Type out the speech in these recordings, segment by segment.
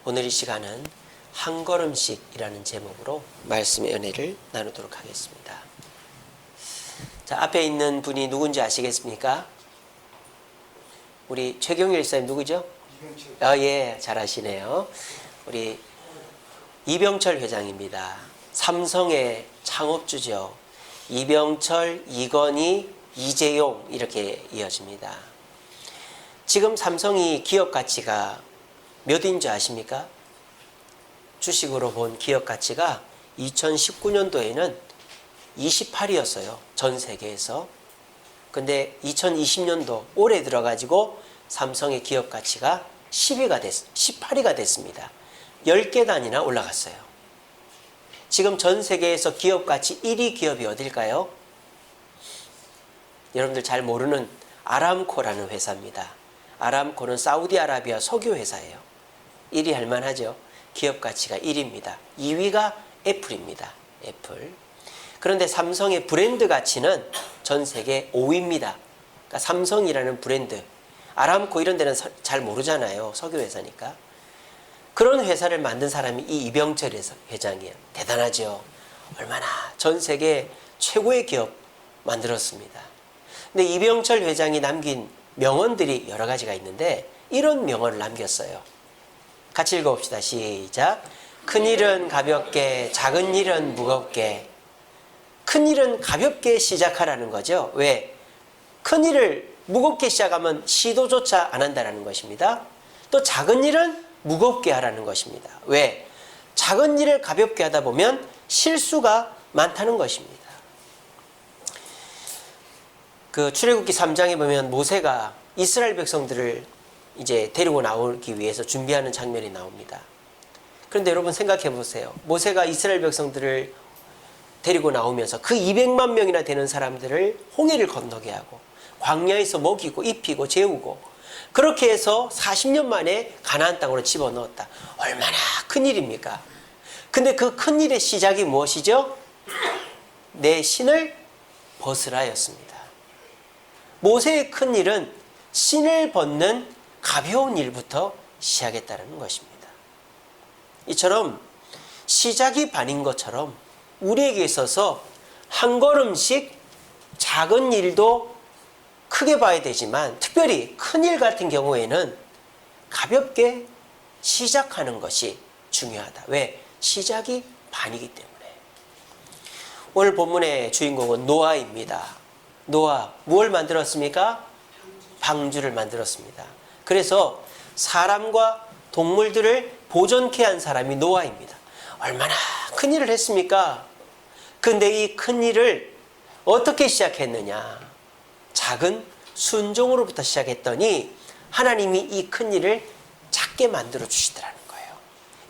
오늘 이 시간은 한 걸음씩이라는 제목으로 말씀의 은혜를 나누도록 하겠습니다. 자, 앞에 있는 분이 누군지 아시겠습니까? 우리 최경일 일사님 누구죠? 예, 잘 아시네요. 우리 이병철 회장입니다. 삼성의 창업주죠. 이병철, 이건희, 이재용 이렇게 이어집니다. 지금 삼성이 기업 가치가 몇인 줄 아십니까? 주식으로 본 기업 가치가 2019년도에는 28이었어요. 전 세계에서. 근데 2020년도 올해 들어가지고 삼성의 기업 가치가 18위가 됐습니다. 10계단이나 올라갔어요. 지금 전 세계에서 기업 가치 1위 기업이 어딜까요? 여러분들 잘 모르는 아람코라는 회사입니다. 아람코는 사우디아라비아 석유 회사예요. 1위 할 만하죠. 기업 가치가 1위입니다. 2위가 애플입니다. 애플. 그런데 삼성의 브랜드 가치는 전 세계 5위입니다. 그러니까 삼성이라는 브랜드, 아람코 이런 데는 잘 모르잖아요. 석유 회사니까. 그런 회사를 만든 사람이 이 이병철 회장이에요. 대단하죠. 얼마나 전 세계 최고의 기업 만들었습니다. 근데 이병철 회장이 남긴 명언들이 여러 가지가 있는데 이런 명언을 남겼어요. 같이 읽어봅시다. 시작. 큰 일은 가볍게, 작은 일은 무겁게. 큰 일은 가볍게 시작하라는 거죠. 왜? 큰 일을 무겁게 시작하면 시도조차 안 한다는 것입니다. 또 작은 일은 무겁게 하라는 것입니다. 왜? 작은 일을 가볍게 하다 보면 실수가 많다는 것입니다. 그 출애굽기 3장에 보면 모세가 이스라엘 백성들을 이제 데리고 나오기 위해서 준비하는 장면이 나옵니다. 그런데 여러분 생각해 보세요. 모세가 이스라엘 백성들을 데리고 나오면서 그 200만 명이나 되는 사람들을 홍해를 건너게 하고 광야에서 먹이고 입히고 재우고 그렇게 해서 40년 만에 가나안 땅으로 집어넣었다. 얼마나 큰 일입니까? 근데 그 큰 일의 시작이 무엇이죠? 내 신을 벗으라였습니다. 모세의 큰 일은 신을 벗는 가벼운 일부터 시작했다는 것입니다. 이처럼 시작이 반인 것처럼 우리에게 있어서 한 걸음씩 작은 일도 크게 봐야 되지만 특별히 큰 일 같은 경우에는 가볍게 시작하는 것이 중요하다. 왜? 시작이 반이기 때문에. 오늘 본문의 주인공은 노아입니다. 노아, 무엇을 만들었습니까? 방주를 만들었습니다. 그래서 사람과 동물들을 보존케 한 사람이 노아입니다. 얼마나 큰 일을 했습니까? 근데 이 큰 일을 어떻게 시작했느냐? 작은 순종으로부터 시작했더니 하나님이 이 큰 일을 작게 만들어 주시더라는 거예요.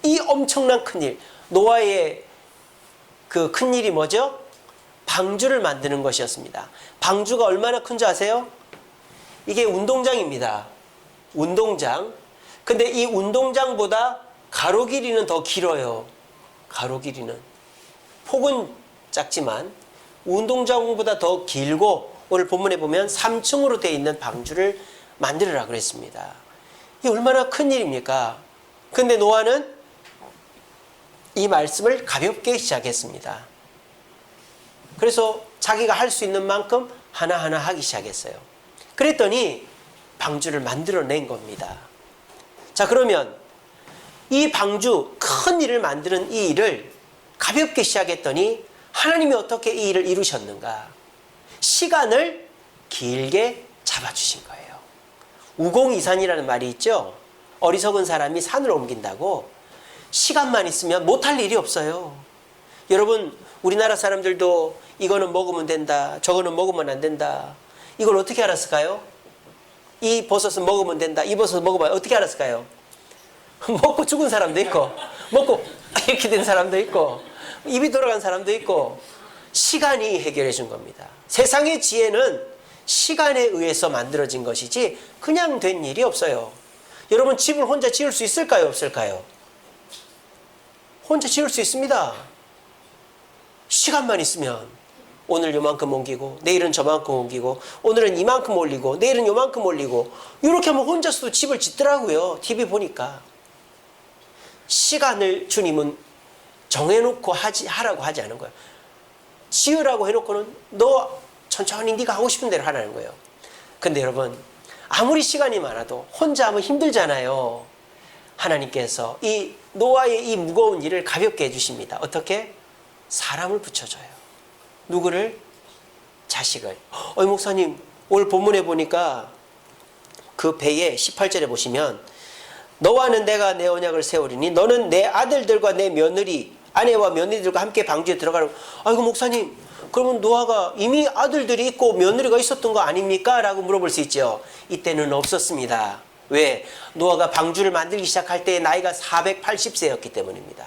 이 엄청난 큰 일, 노아의 그 큰 일이 뭐죠? 방주를 만드는 것이었습니다. 방주가 얼마나 큰 줄 아세요? 이게 운동장입니다. 운동장. 근데 이 운동장보다 가로 길이는 더 길어요. 가로 길이는. 폭은 작지만 운동장보다 더 길고 오늘 본문에 보면 3층으로 되어 있는 방주를 만들어라 그랬습니다. 이게 얼마나 큰 일입니까? 근데 노아는 이 말씀을 가볍게 시작했습니다. 그래서 자기가 할 수 있는 만큼 하나하나 하기 시작했어요. 그랬더니 방주를 만들어낸 겁니다. 자, 그러면 이 방주, 큰 일을 만드는 이 일을 가볍게 시작했더니 하나님이 어떻게 이 일을 이루셨는가? 시간을 길게 잡아주신 거예요. 우공이산이라는 말이 있죠. 어리석은 사람이 산을 옮긴다고. 시간만 있으면 못할 일이 없어요. 여러분, 우리나라 사람들도 이거는 먹으면 된다, 저거는 먹으면 안 된다. 이걸 어떻게 알았을까요? 이 버섯은 먹으면 된다, 이 버섯은 먹으면 어떻게 알았을까요? 먹고 죽은 사람도 있고, 먹고 이렇게 된 사람도 있고, 입이 돌아간 사람도 있고, 시간이 해결해 준 겁니다. 세상의 지혜는 시간에 의해서 만들어진 것이지 그냥 된 일이 없어요. 여러분, 집을 혼자 지을 수 있을까요? 없을까요? 혼자 지을 수 있습니다. 시간만 있으면 오늘 요만큼 옮기고 내일은 저만큼 옮기고 오늘은 이만큼 올리고 내일은 요만큼 올리고 이렇게 하면 혼자서도 집을 짓더라고요. TV 보니까. 시간을 주님은 정해놓고 하라고 하지 않은 거예요. 지으라고 해놓고는 너 천천히 네가 하고 싶은 대로 하라는 거예요. 근데 여러분, 아무리 시간이 많아도 혼자 하면 힘들잖아요. 하나님께서 이 노아의 이 무거운 일을 가볍게 해주십니다. 어떻게? 사람을 붙여줘요. 누구를? 자식을. 목사님, 오늘 본문에 보니까 그 배에 18절에 보시면 너와는 내가 내 언약을 세우리니 너는 내 아들들과 내 며느리, 아내와 며느리들과 함께 방주에 들어가라고. 아이고 목사님, 그러면 노아가 이미 아들들이 있고 며느리가 있었던 거 아닙니까? 라고 물어볼 수 있죠. 이때는 없었습니다. 왜? 노아가 방주를 만들기 시작할 때 나이가 480세였기 때문입니다.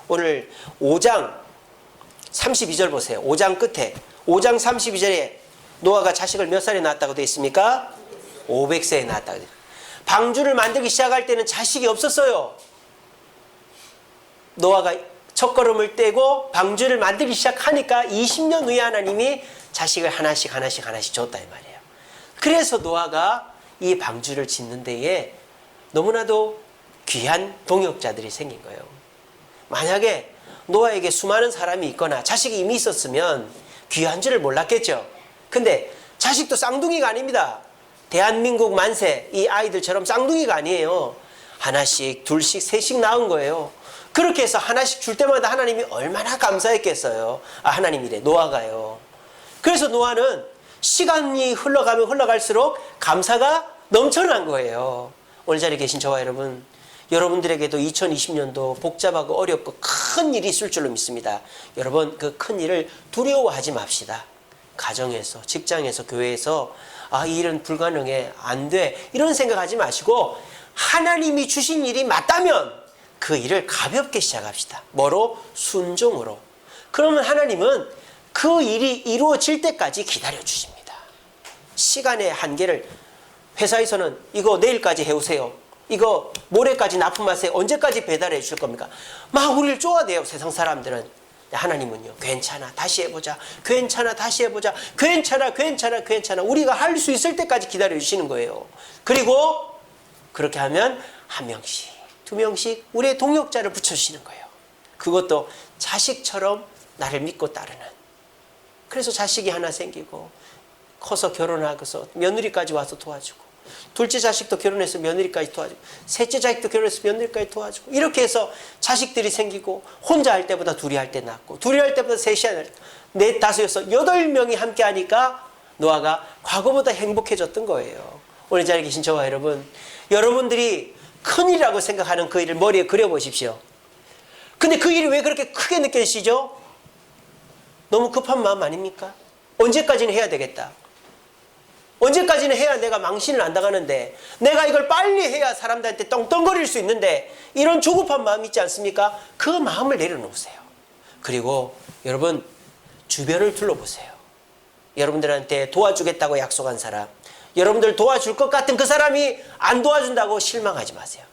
오늘 5장 32절 보세요. 5장 끝에 5장 32절에 노아가 자식을 몇 살에 낳았다고 되어 있습니까? 500세에 낳았다고 되어 있습니다. 방주를 만들기 시작할 때는 자식이 없었어요. 노아가 첫걸음을 떼고 방주를 만들기 시작하니까 20년 후에 하나님이 자식을 하나씩 줬다 이 말이에요. 그래서 노아가 이 방주를 짓는 데에 너무나도 귀한 동역자들이 생긴 거예요. 만약에 노아에게 수많은 사람이 있거나 자식이 이미 있었으면 귀한 줄을 몰랐겠죠. 근데 자식도 쌍둥이가 아닙니다. 대한민국 만세 이 아이들처럼 쌍둥이가 아니에요. 하나씩, 둘씩, 셋씩 낳은 거예요. 그렇게 해서 하나씩 줄 때마다 하나님이 얼마나 감사했겠어요. 하나님이래, 노아가요. 그래서 노아는 시간이 흘러가면 흘러갈수록 감사가 넘쳐난 거예요. 오늘 자리에 계신 저와 여러분, 여러분들에게도 2020년도 복잡하고 어렵고 큰 일이 있을 줄로 믿습니다. 여러분, 그 큰 일을 두려워하지 맙시다. 가정에서, 직장에서, 교회에서 이 일은 불가능해, 안 돼, 이런 생각하지 마시고 하나님이 주신 일이 맞다면 그 일을 가볍게 시작합시다. 뭐로? 순종으로. 그러면 하나님은 그 일이 이루어질 때까지 기다려주십니다. 시간의 한계를, 회사에서는 이거 내일까지 해오세요, 이거 모레까지 납품하세요, 언제까지 배달해 주실 겁니까? 막 우리를 쪼아대요, 세상 사람들은. 하나님은요, 괜찮아, 다시 해보자, 괜찮아, 다시 해보자, 괜찮아, 우리가 할 수 있을 때까지 기다려 주시는 거예요. 그리고 그렇게 하면 한 명씩, 두 명씩 우리의 동역자를 붙여주시는 거예요. 그것도 자식처럼 나를 믿고 따르는. 그래서 자식이 하나 생기고 커서 결혼하고서 며느리까지 와서 도와주고, 둘째 자식도 결혼해서 며느리까지 도와주고, 셋째 자식도 결혼해서 며느리까지 도와주고, 이렇게 해서 자식들이 생기고, 혼자 할 때보다 둘이 할 때 낫고, 둘이 할 때보다 셋이 할 때, 넷, 다섯, 여섯, 8명이 함께 하니까 노아가 과거보다 행복해졌던 거예요. 오늘 자리에 계신 저와 여러분, 여러분들이 큰일이라고 생각하는 그 일을 머리에 그려보십시오. 근데 그 일이 왜 그렇게 크게 느껴지시죠? 너무 급한 마음 아닙니까? 언제까지는 해야 되겠다, 언제까지는 해야 내가 망신을 안 당하는데, 내가 이걸 빨리 해야 사람들한테 떵떵거릴 수 있는데, 이런 조급한 마음이 있지 않습니까? 그 마음을 내려놓으세요. 그리고 여러분, 주변을 둘러보세요. 여러분들한테 도와주겠다고 약속한 사람, 여러분들 도와줄 것 같은 그 사람이 안 도와준다고 실망하지 마세요.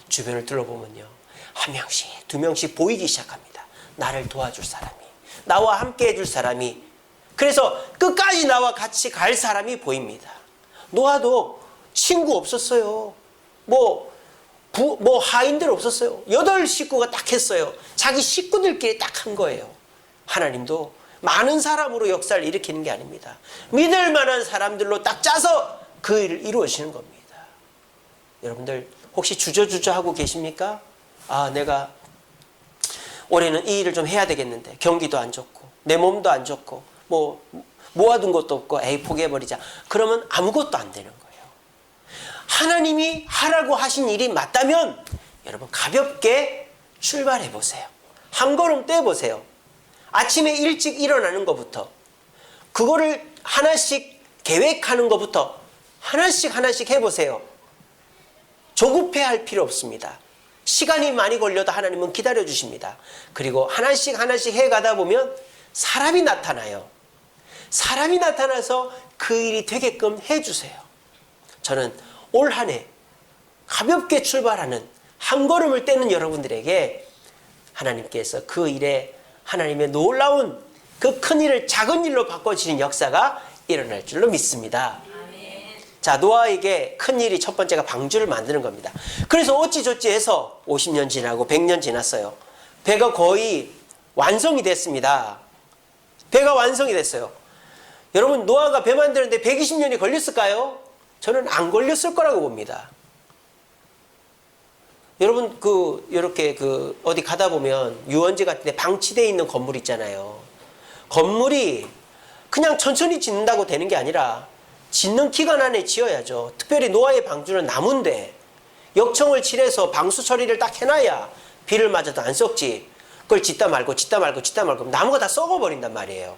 주변을 둘러보면요, 한 명씩, 두 명씩 보이기 시작합니다. 나를 도와줄 사람이, 나와 함께 해줄 사람이. 그래서 끝까지 나와 같이 갈 사람이 보입니다. 노아도 친구 없었어요. 뭐 하인들 없었어요. 8 식구가 딱 했어요. 자기 식구들끼리 딱 한 거예요. 하나님도 많은 사람으로 역사를 일으키는 게 아닙니다. 믿을 만한 사람들로 딱 짜서 그 일을 이루어지는 겁니다. 여러분들 혹시 주저주저 하고 계십니까? 내가 올해는 이 일을 좀 해야 되겠는데 경기도 안 좋고 내 몸도 안 좋고 모아둔 것도 없고 포기해버리자. 그러면 아무것도 안 되는 거예요. 하나님이 하라고 하신 일이 맞다면 여러분 가볍게 출발해 보세요. 한 걸음 떼보세요. 아침에 일찍 일어나는 것부터, 그거를 하나씩 계획하는 것부터 하나씩 해보세요. 조급해할 필요 없습니다. 시간이 많이 걸려도 하나님은 기다려주십니다. 그리고 하나씩 해가다 보면 사람이 나타나요. 사람이 나타나서 그 일이 되게끔 해주세요. 저는 올 한 해 가볍게 출발하는, 한 걸음을 떼는 여러분들에게 하나님께서 그 일에 하나님의 놀라운 그 큰 일을 작은 일로 바꿔주시는 역사가 일어날 줄로 믿습니다. 자, 노아에게 큰 일이 첫 번째가 방주를 만드는 겁니다. 그래서 어찌저찌 해서 50년 지나고 100년 지났어요. 배가 거의 완성이 됐습니다. 배가 완성이 됐어요. 여러분, 노아가 배 만드는데 120년이 걸렸을까요? 저는 안 걸렸을 거라고 봅니다. 여러분, 이렇게 어디 가다 보면 유원지 같은 데 방치되어 있는 건물 있잖아요. 건물이 그냥 천천히 짓는다고 되는 게 아니라 짓는 기간 안에 지어야죠. 특별히 노아의 방주는 나무인데 역청을 칠해서 방수 처리를 딱 해놔야 비를 맞아도 안 썩지. 그걸 짓다 말고 나무가 다 썩어버린단 말이에요.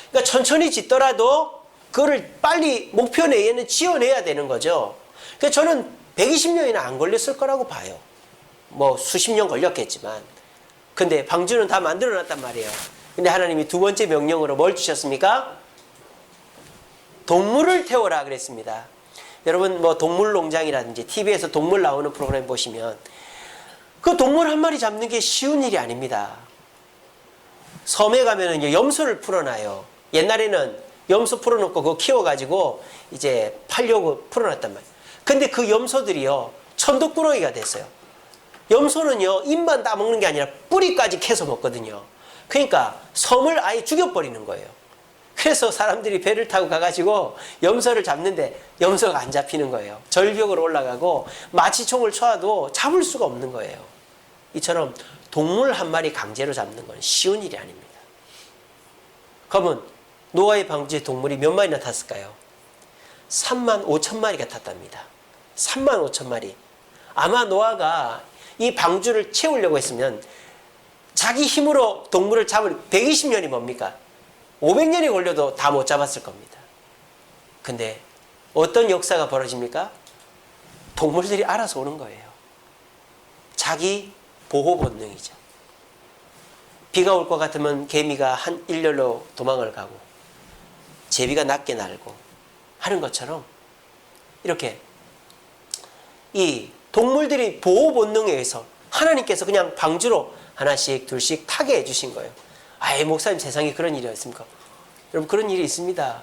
그러니까 천천히 짓더라도 그거를 빨리 목표 내에는 지어내야 되는 거죠. 그래서 저는 120년이나 안 걸렸을 거라고 봐요. 뭐 수십 년 걸렸겠지만. 근데 방주는 다 만들어놨단 말이에요. 근데 하나님이 두 번째 명령으로 뭘 주셨습니까? 동물을 태워라 그랬습니다. 여러분 뭐 동물농장이라든지 TV에서 동물 나오는 프로그램 보시면 그 동물 한 마리 잡는 게 쉬운 일이 아닙니다. 섬에 가면은 염소를 풀어놔요. 옛날에는 염소 풀어놓고 그거 키워가지고 이제 팔려고 풀어놨단 말이에요. 근데 그 염소들이요 천덕꾸러기가 됐어요. 염소는요 잎만 따먹는 게 아니라 뿌리까지 캐서 먹거든요. 그러니까 섬을 아예 죽여버리는 거예요. 그래서 사람들이 배를 타고 가가지고 염소를 잡는데 염소가 안 잡히는 거예요. 절벽으로 올라가고 마취총을 쏘아도 잡을 수가 없는 거예요. 이처럼 동물 한 마리 강제로 잡는 건 쉬운 일이 아닙니다. 그러면 노아의 방주에 동물이 몇 마리나 탔을까요? 3만 5천 마리가 탔답니다. 3만 5천 마리. 아마 노아가 이 방주를 채우려고 했으면 자기 힘으로 동물을 잡을 120년이 뭡니까? 500년이 걸려도 다 못 잡았을 겁니다. 근데 어떤 역사가 벌어집니까? 동물들이 알아서 오는 거예요. 자기 보호 본능이죠. 비가 올 것 같으면 개미가 한 일렬로 도망을 가고 제비가 낮게 날고 하는 것처럼 이렇게 이 동물들이 보호 본능에 의해서 하나님께서 그냥 방주로 하나씩 둘씩 타게 해주신 거예요. 아이 목사님 세상에 그런 일이 있습니까? 여러분 그런 일이 있습니다.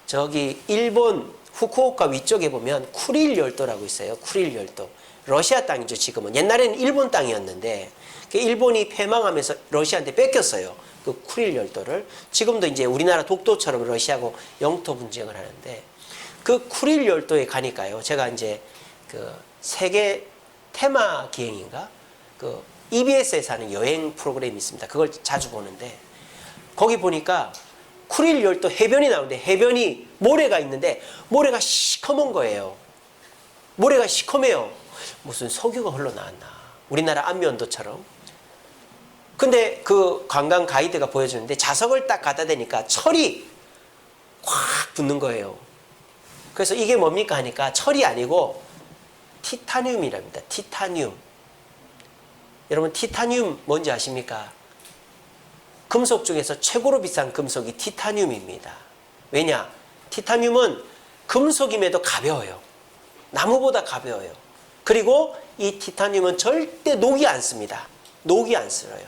저기 일본 후쿠오카 위쪽에 보면 쿠릴 열도라고 있어요. 쿠릴 열도. 러시아 땅이죠 지금은. 옛날에는 일본 땅이었는데 일본이 패망하면서 러시아한테 뺏겼어요. 그 쿠릴 열도를. 지금도 이제 우리나라 독도처럼 러시아하고 영토 분쟁을 하는데 그 쿠릴 열도에 가니까요. 제가 이제 그 세계 테마 기행인가? 그 EBS에서 하는 여행 프로그램이 있습니다. 그걸 자주 보는데 거기 보니까 쿠릴 열도 해변이 나오는데 해변이 모래가 있는데 모래가 시커먼 거예요. 모래가 시커매요. 무슨 석유가 흘러나왔나. 우리나라 안면도처럼. 근데 그 관광 가이드가 보여주는데 자석을 딱 갖다 대니까 철이 확 붙는 거예요. 그래서 이게 뭡니까 하니까 철이 아니고 티타늄이랍니다. 티타늄. 여러분 티타늄 뭔지 아십니까? 금속 중에서 최고로 비싼 금속이 티타늄입니다. 왜냐? 티타늄은 금속임에도 가벼워요. 나무보다 가벼워요. 그리고 이 티타늄은 절대 녹이 안 씁니다. 녹이 안 쓸어요.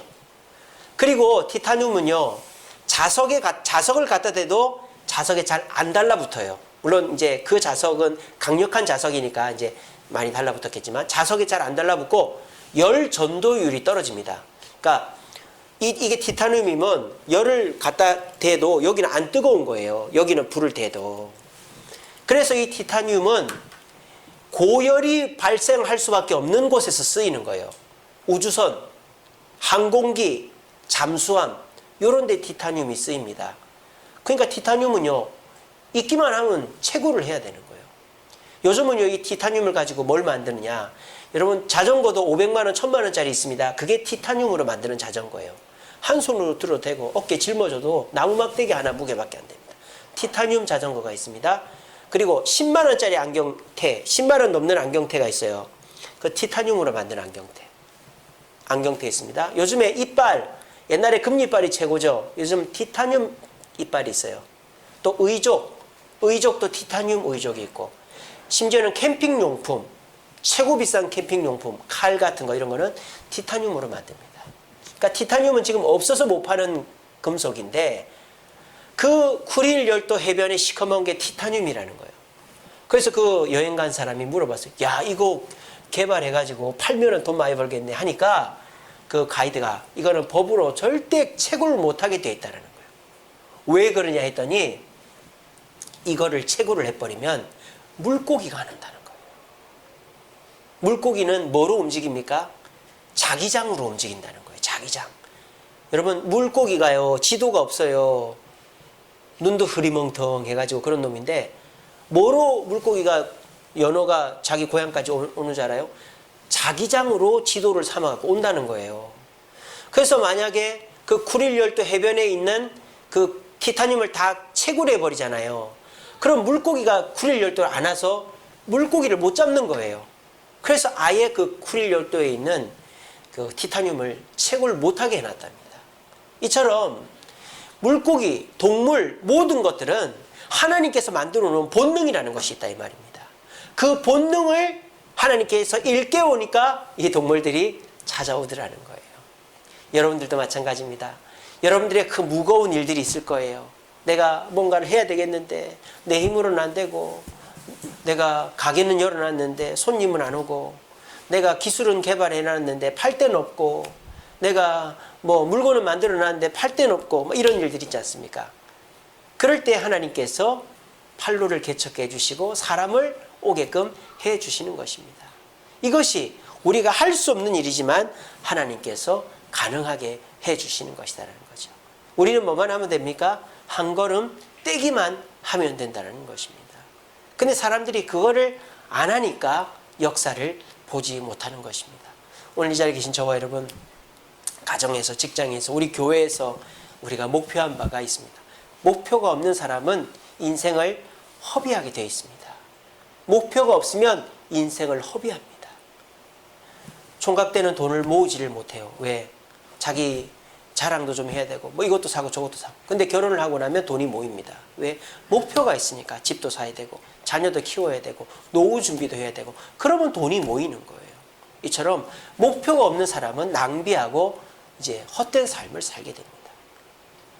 그리고 티타늄은요, 자석을 갖다 대도 자석에 잘 안 달라붙어요. 물론 이제 그 자석은 강력한 자석이니까 이제 많이 달라붙었겠지만 자석에 잘 안 달라붙고 열 전도율이 떨어집니다. 그러니까 이게 티타늄이면 열을 갖다 대도 여기는 안 뜨거운 거예요. 여기는 불을 대도. 그래서 이 티타늄은 고열이 발생할 수밖에 없는 곳에서 쓰이는 거예요. 우주선, 항공기, 잠수함 이런 데 티타늄이 쓰입니다. 그러니까 티타늄은요. 있기만 하면 채굴을 해야 되는 거예요. 요즘은요. 이 티타늄을 가지고 뭘 만드느냐. 여러분 자전거도 500만 원, 1000만 원짜리 있습니다. 그게 티타늄으로 만드는 자전거예요. 한 손으로 들어도 되고 어깨 짊어져도 나무 막대기 하나 무게밖에 안 됩니다. 티타늄 자전거가 있습니다. 그리고 10만 원짜리 안경테, 10만 원 넘는 안경테가 있어요. 그 티타늄으로 만든 안경테 있습니다. 요즘에 이빨, 옛날에 금리빨이 최고죠. 요즘 티타늄 이빨이 있어요. 또 의족도 티타늄 의족이 있고 심지어는 캠핑용품, 최고 비싼 캠핑용품, 칼 같은 거 이런 거는 티타늄으로 만듭니다. 그러니까 티타늄은 지금 없어서 못 파는 금속인데 그 쿠릴 열도 해변에 시커먼 게 티타늄이라는 거예요. 그래서 그 여행 간 사람이 물어봤어요. 야, 이거 개발해가지고 팔면은 돈 많이 벌겠네 하니까 그 가이드가 이거는 법으로 절대 채굴을 못하게 돼 있다는 거예요. 왜 그러냐 했더니 이거를 채굴을 해버리면 물고기가 안 한다는 거예요. 물고기는 뭐로 움직입니까? 자기장으로 움직인다는 거예요. 자기장. 여러분, 물고기가요, 지도가 없어요. 눈도 흐리멍텅 해가지고 그런 놈인데, 뭐로 물고기가, 연어가 자기 고향까지 오는 줄 알아요? 자기장으로 지도를 삼아갖고 온다는 거예요. 그래서 만약에 그 쿠릴열도 해변에 있는 그 티타늄을 다 채굴해 버리잖아요. 그럼 물고기가 쿠릴열도를 안 와서 물고기를 못 잡는 거예요. 그래서 아예 그 쿠릴열도에 있는 그 티타늄을 채굴 못하게 해놨답니다. 이처럼 물고기, 동물, 모든 것들은 하나님께서 만들어 놓은 본능이라는 것이 있다 이 말입니다. 그 본능을 하나님께서 일깨우니까 이 동물들이 찾아오더라는 거예요. 여러분들도 마찬가지입니다. 여러분들의 그 무거운 일들이 있을 거예요. 내가 뭔가를 해야 되겠는데 내 힘으로는 안 되고, 내가 가게는 열어놨는데 손님은 안 오고, 내가 기술은 개발해놨는데 팔 데는 없고, 내가 뭐 물건을 만들어놨는데 팔 데는 없고, 뭐 이런 일들이 있지 않습니까? 그럴 때 하나님께서 판로를 개척해 주시고 사람을 오게끔 해 주시는 것입니다. 이것이 우리가 할 수 없는 일이지만 하나님께서 가능하게 해 주시는 것이라는 거죠. 우리는 뭐만 하면 됩니까? 한 걸음 떼기만 하면 된다는 것입니다. 근데 사람들이 그거를 안 하니까 역사를 보지 못하는 것입니다. 오늘 이 자리에 계신 저와 여러분, 가정에서, 직장에서, 우리 교회에서 우리가 목표한 바가 있습니다. 목표가 없는 사람은 인생을 허비하게 되어 있습니다. 목표가 없으면 인생을 허비합니다. 총각 때는 돈을 모으지를 못해요. 왜? 자기 자랑도 좀 해야 되고, 뭐 이것도 사고 저것도 사고. 근데 결혼을 하고 나면 돈이 모입니다. 왜? 목표가 있으니까. 집도 사야 되고, 자녀도 키워야 되고, 노후 준비도 해야 되고, 그러면 돈이 모이는 거예요. 이처럼 목표가 없는 사람은 낭비하고 이제 헛된 삶을 살게 됩니다.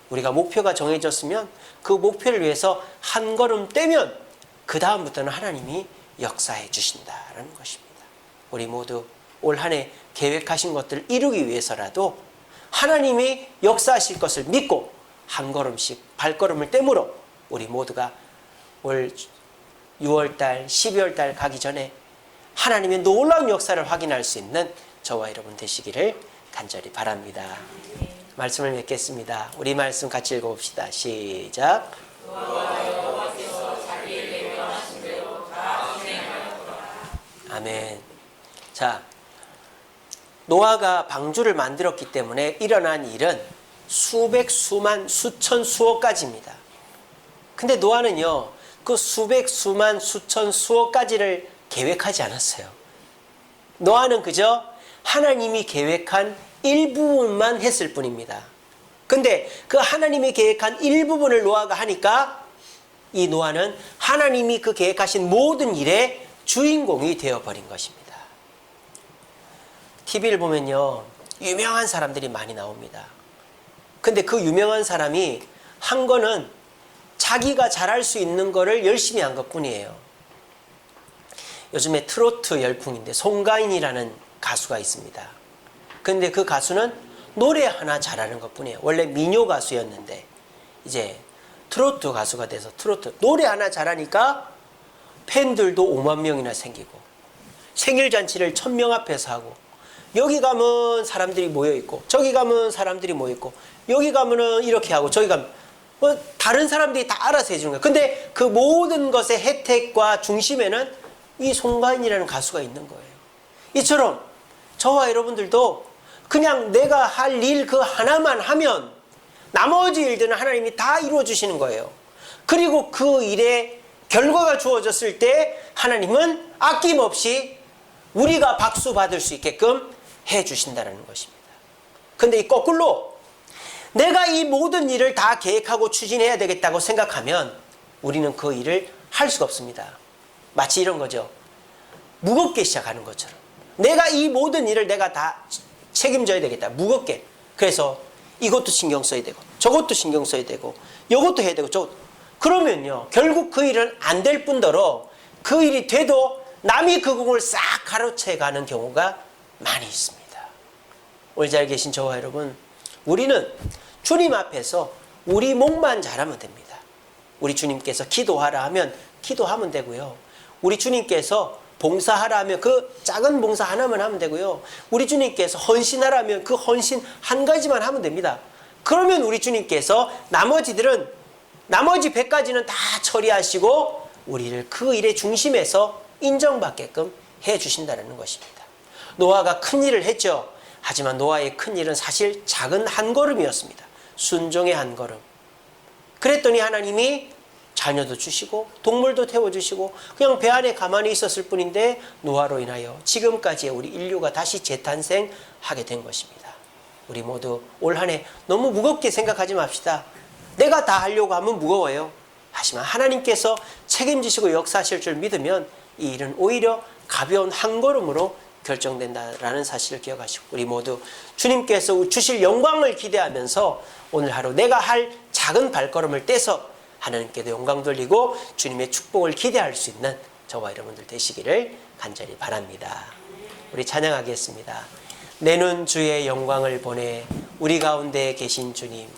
우리가 목표가 정해졌으면 그 목표를 위해서 한 걸음 떼면 그 다음부터는 하나님이 역사해 주신다라는 것입니다. 우리 모두 올 한 해 계획하신 것들을 이루기 위해서라도 하나님이 역사하실 것을 믿고 한 걸음씩 발걸음을 떼므로 우리 모두가 올 6월달, 12월달 가기 전에 하나님의 놀라운 역사를 확인할 수 있는 저와 여러분 되시기를 간절히 바랍니다. 말씀을 맺겠습니다. 우리 말씀 같이 읽어봅시다. 시작. 아멘. 자, 노아가 방주를 만들었기 때문에 일어난 일은 수백, 수만, 수천, 수억 가지입니다. 근데 노아는요, 그 수백, 수만, 수천, 수억 가지를 계획하지 않았어요. 노아는 그저 하나님이 계획한 일부분만 했을 뿐입니다. 근데 그 하나님이 계획한 일부분을 노아가 하니까 이 노아는 하나님이 그 계획하신 모든 일의 주인공이 되어버린 것입니다. TV를 보면요, 유명한 사람들이 많이 나옵니다. 근데 그 유명한 사람이 한 거는 자기가 잘할 수 있는 거를 열심히 한 것뿐이에요. 요즘에 트로트 열풍인데 송가인이라는 가수가 있습니다. 근데 그 가수는 노래 하나 잘하는 것뿐이에요. 원래 민요 가수였는데 이제 트로트 가수가 돼서 트로트 노래 하나 잘하니까 팬들도 5만 명이나 생기고, 생일잔치를 1000명 앞에서 하고, 여기 가면 사람들이 모여있고, 저기 가면 사람들이 모여있고, 여기 가면은 이렇게 하고, 저기 가면 뭐 다른 사람들이 다 알아서 해주는 거예요. 근데 그 모든 것의 혜택과 중심에는 이 송가인이라는 가수가 있는 거예요. 이처럼 저와 여러분들도 그냥 내가 할 일 그 하나만 하면 나머지 일들은 하나님이 다 이루어 주시는 거예요. 그리고 그 일의 결과가 주어졌을 때 하나님은 아낌없이 우리가 박수 받을 수 있게끔 해 주신다는 것입니다. 근데 이 거꾸로 내가 이 모든 일을 다 계획하고 추진해야 되겠다고 생각하면 우리는 그 일을 할 수가 없습니다. 마치 이런 거죠. 무겁게 시작하는 것처럼. 내가 이 모든 일을 내가 다 책임져야 되겠다. 무겁게. 그래서 이것도 신경 써야 되고, 저것도 신경 써야 되고, 이것도 해야 되고, 저것도. 그러면요, 결국 그 일은 안 될 뿐더러 그 일이 돼도 남이 그 공을 싹 가로채 가는 경우가 많이 있습니다. 오늘 잘 계신 저와 여러분, 우리는 주님 앞에서 우리 몫만 잘하면 됩니다. 우리 주님께서 기도하라 하면 기도하면 되고요. 우리 주님께서 봉사하라 하면 그 작은 봉사 하나만 하면 되고요. 우리 주님께서 헌신하라 하면 그 헌신 한 가지만 하면 됩니다. 그러면 우리 주님께서 나머지 100가지는 다 처리하시고 우리를 그 일의 중심에서 인정받게끔 해주신다는 것입니다. 노아가 큰 일을 했죠. 하지만 노아의 큰 일은 사실 작은 한 걸음이었습니다. 순종의 한 걸음. 그랬더니 하나님이 자녀도 주시고 동물도 태워주시고 그냥 배 안에 가만히 있었을 뿐인데 노아로 인하여 지금까지의 우리 인류가 다시 재탄생하게 된 것입니다. 우리 모두 올 한 해 너무 무겁게 생각하지 맙시다. 내가 다 하려고 하면 무거워요. 하지만 하나님께서 책임지시고 역사하실 줄 믿으면 이 일은 오히려 가벼운 한 걸음으로 결정된다라는 사실을 기억하시고 우리 모두 주님께서 주실 영광을 기대하면서 오늘 하루 내가 할 작은 발걸음을 떼서 하나님께도 영광 돌리고 주님의 축복을 기대할 수 있는 저와 여러분들 되시기를 간절히 바랍니다. 우리 찬양하겠습니다. 내는 주의 영광을 보내 우리 가운데 계신 주님